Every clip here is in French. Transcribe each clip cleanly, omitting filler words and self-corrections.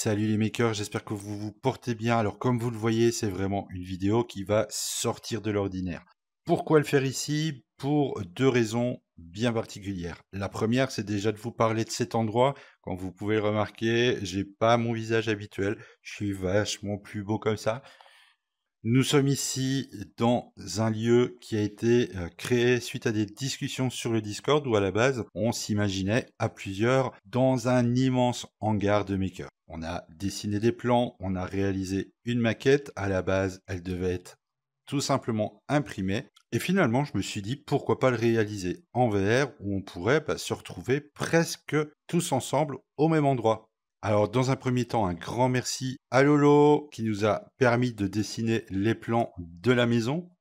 Salut les makers, j'espère que vous vous portez bien. Alors comme vous le voyez, c'est vraiment une vidéo qui va sortir de l'ordinaire. Pourquoi le faire ici? Pour deux raisons bien particulières. La première, c'est déjà de vous parler de cet endroit. Comme vous pouvez le remarquer, j'ai pas mon visage habituel. Je suis vachement plus beau comme ça. Nous sommes ici dans un lieu qui a été créé suite à des discussions sur le Discord où à la base on s'imaginait à plusieurs dans un immense hangar de makers. On a dessiné des plans, on a réalisé une maquette. À la base, elle devait être tout simplement imprimée. Et finalement, je me suis dit pourquoi pas le réaliser en VR où on pourrait se retrouver presque tous ensemble au même endroit. Alors, dans un premier temps, un grand merci à Lolo qui nous a permis de dessiner les plans de la maison,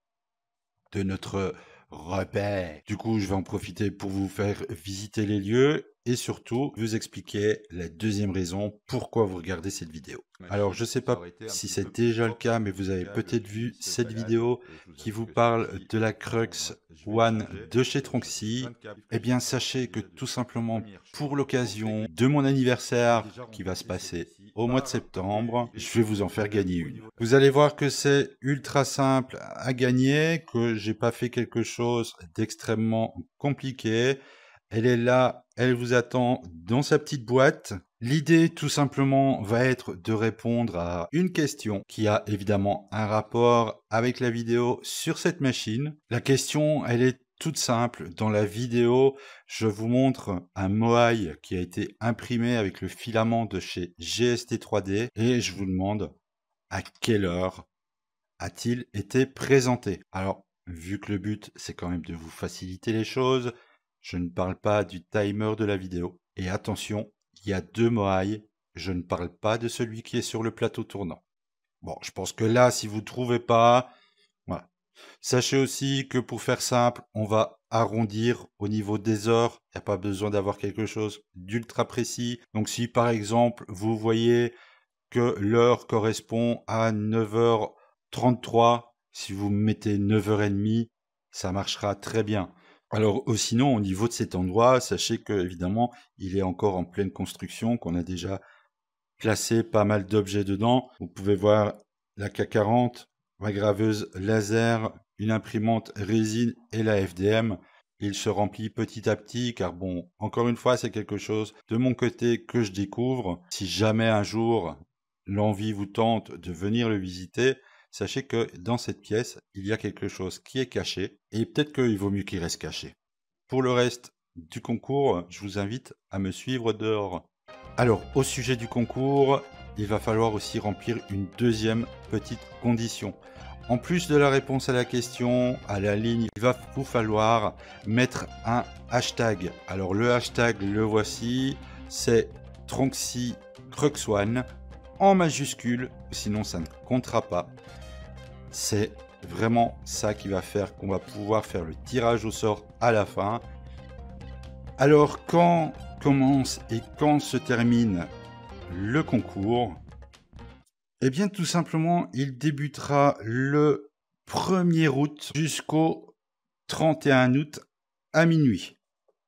de notre repère. Du coup, je vais en profiter pour vous faire visiter les lieux et surtout vous expliquer la deuxième raison pourquoi vous regardez cette vidéo. Alors, je ne sais pas si c'est déjà le cas, mais vous avez peut-être vu cette vidéo qui vous parle de la Crux One de chez Tronxy. Eh bien, sachez que tout simplement pour l'occasion de mon anniversaire qui va se passer au mois de septembre, je vais vous en faire gagner une. Vous allez voir que c'est ultra simple à gagner, que j'ai pas fait quelque chose d'extrêmement compliqué. Elle est là, elle vous attend dans sa petite boîte. L'idée, tout simplement, va être de répondre à une question qui a évidemment un rapport avec la vidéo sur cette machine. La question, elle est toute simple. Dans la vidéo, je vous montre un Moai qui a été imprimé avec le filament de chez GST 3D et je vous demande à quelle heure a-t-il été présenté. Alors, vu que le but, c'est quand même de vous faciliter les choses, je ne parle pas du timer de la vidéo. Et attention, il y a deux Moai, je ne parle pas de celui qui est sur le plateau tournant. Bon, je pense que là, si vous ne trouvez pas, voilà. Sachez aussi que pour faire simple, on va arrondir au niveau des heures. Il n'y a pas besoin d'avoir quelque chose d'ultra précis. Donc si par exemple, vous voyez que l'heure correspond à 9h33, si vous mettez 9h30, ça marchera très bien. Alors sinon, au niveau de cet endroit, sachez que évidemment, il est encore en pleine construction, qu'on a déjà placé pas mal d'objets dedans. Vous pouvez voir la K40, ma graveuse laser, une imprimante résine et la FDM. Il se remplit petit à petit car bon, encore une fois, c'est quelque chose de mon côté que je découvre. Si jamais un jour l'envie vous tente de venir le visiter, sachez que dans cette pièce, il y a quelque chose qui est caché et peut-être qu'il vaut mieux qu'il reste caché. Pour le reste du concours, je vous invite à me suivre dehors. Alors, au sujet du concours, il va falloir aussi remplir une deuxième petite condition. En plus de la réponse à la question, à la ligne, il va vous falloir mettre un hashtag. Alors, le hashtag, le voici, c'est Tronxy Crux One en majuscule, sinon ça ne comptera pas. C'est vraiment ça qui va faire qu'on va pouvoir faire le tirage au sort à la fin. Alors, quand commence et quand se termine le concours? Eh bien, tout simplement, il débutera le 1er août jusqu'au 31 août à minuit.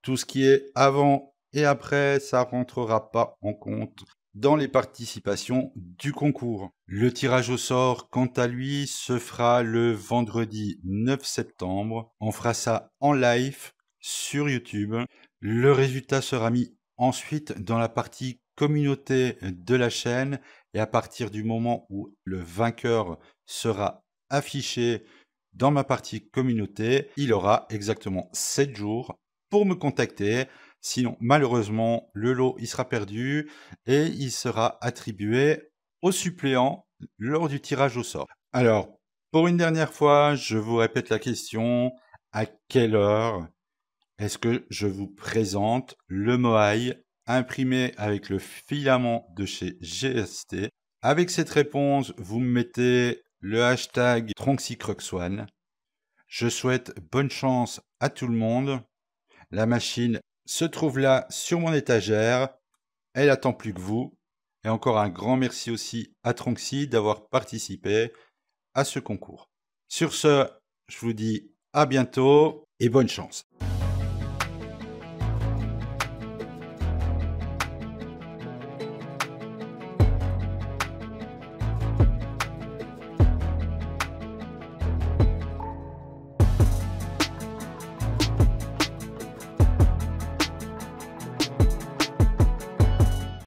Tout ce qui est avant et après, ça rentrera pas en compte dans les participations du concours. Le tirage au sort, quant à lui, se fera le vendredi 9 septembre. On fera ça en live sur YouTube. Le résultat sera mis ensuite dans la partie communauté de la chaîne et à partir du moment où le vainqueur sera affiché dans ma partie communauté, il aura exactement 7 jours pour me contacter. Sinon, malheureusement, le lot il sera perdu et il sera attribué au suppléant lors du tirage au sort. Alors, pour une dernière fois, je vous répète la question. À quelle heure est-ce que je vous présente le Moai imprimé avec le filament de chez GST? Avec cette réponse, vous me mettez le hashtag TronxyCruxOne. Je souhaite bonne chance à tout le monde. La machine se trouve là sur mon étagère. Elle attend plus que vous. Et encore un grand merci aussi à Tronxy d'avoir participé à ce concours. Sur ce, je vous dis à bientôt et bonne chance.